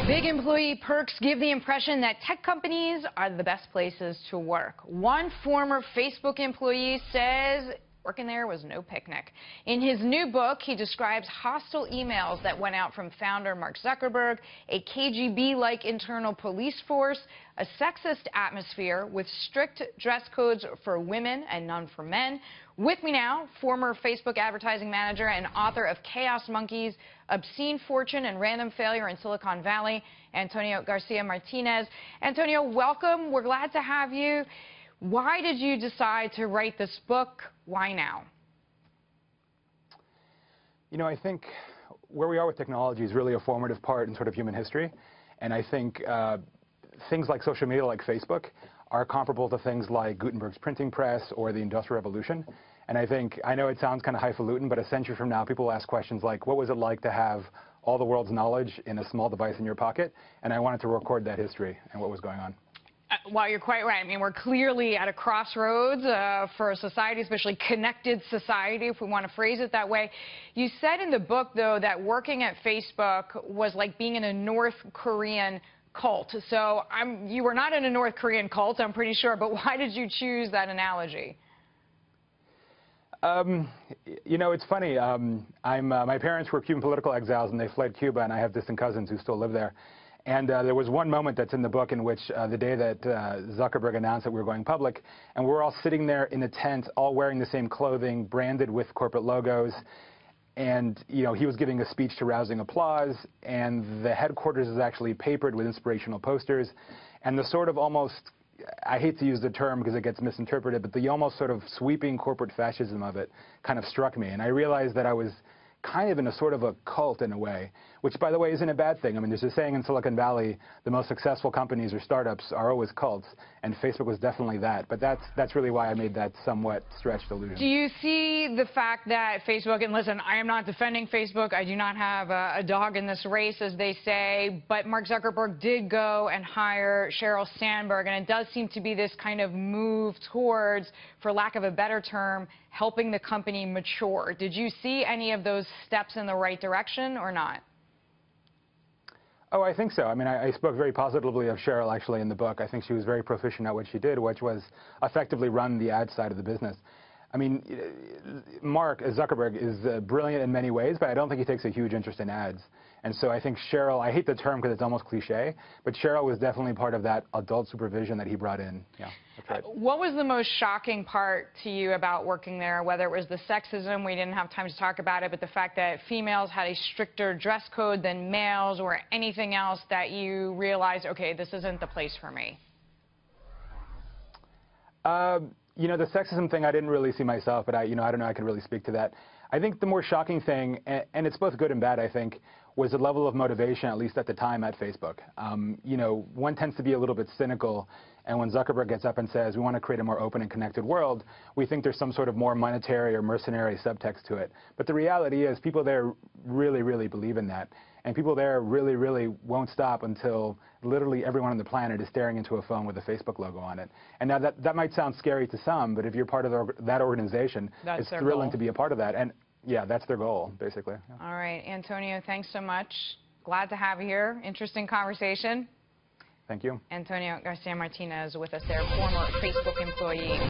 Big employee perks give the impression that tech companies are the best places to work. One former Facebook employee says working there was no picnic. In his new book, he describes hostile emails that went out from founder Mark Zuckerberg, a KGB-like internal police force, a sexist atmosphere with strict dress codes for women and none for men. With me now, former Facebook advertising manager and author of Chaos Monkeys, Obscene Fortune and Random Failure in Silicon Valley, Antonio Garcia Martinez. Antonio, welcome. We're glad to have you. Why did you decide to write this book? Why now? You know, I think where we are with technology is really a formative part in sort of human history. And I think things like social media, like Facebook, are comparable to things like Gutenberg's printing press or the Industrial Revolution. And I know it sounds kind of highfalutin, but a century from now, people will ask questions like, what was it like to have all the world's knowledge in a small device in your pocket? And I wanted to record that history and what was going on. Well, you're quite right. I mean, we're clearly at a crossroads for a society, especially connected society, if we want to phrase it that way. You said in the book, though, that working at Facebook was like being in a North Korean cult. So you were not in a North Korean cult, I'm pretty sure, but why did you choose that analogy? You know, it's funny. My parents were Cuban political exiles, and they fled Cuba, and I have distant cousins who still live there. And there was one moment that's in the book in which the day that Zuckerberg announced that we were going public, and we were all sitting there in a tent, all wearing the same clothing, branded with corporate logos. And, you know, he was giving a speech to rousing applause, and the headquarters is actually papered with inspirational posters. And the sort of almost, I hate to use the term because it gets misinterpreted, but the almost sort of sweeping corporate fascism of it kind of struck me. And I realized that I was kind of in a sort of a cult in a way, which, by the way, isn't a bad thing. I mean, there's a saying in Silicon Valley, the most successful companies or startups are always cults, and Facebook was definitely that. But that's really why I made that somewhat stretched allusion. Do you see the fact that Facebook, and listen, I am not defending Facebook, I do not have a dog in this race, as they say, but Mark Zuckerberg did go and hire Sheryl Sandberg, and it does seem to be this kind of move towards, for lack of a better term, helping the company mature. Did you see any of those steps in the right direction or not? Oh, I think so. I mean, I spoke very positively of Sheryl, actually, in the book. I think she was very proficient at what she did, which was effectively run the ad side of the business. I mean, Mark Zuckerberg is brilliant in many ways, but I don't think he takes a huge interest in ads. And so I think Sheryl, I hate the term because it's almost cliche, but Sheryl was definitely part of that adult supervision that he brought in. Yeah, that's right. What was the most shocking part to you about working there, whether it was the sexism, we didn't have time to talk about it, but the fact that females had a stricter dress code than males, or anything else that you realized, okay, this isn't the place for me? You know, the sexism thing I didn't really see myself, but I don't know, I can really speak to that. I think the more shocking thing, and it's both good and bad, I think, was the level of motivation, at least at the time, at Facebook. You know, one tends to be a little bit cynical, and when Zuckerberg gets up and says, we want to create a more open and connected world, we think there's some sort of more monetary or mercenary subtext to it. But the reality is people there really, really believe in that. And people there really, really won't stop until literally everyone on the planet is staring into a phone with a Facebook logo on it. And now that might sound scary to some, but if you're part of that organization, it's thrilling to be a part of that. And yeah, that's their goal, basically. Yeah. All right, Antonio, thanks so much. Glad to have you here. Interesting conversation. Thank you. Antonio Garcia Martinez with us there, former Facebook employee.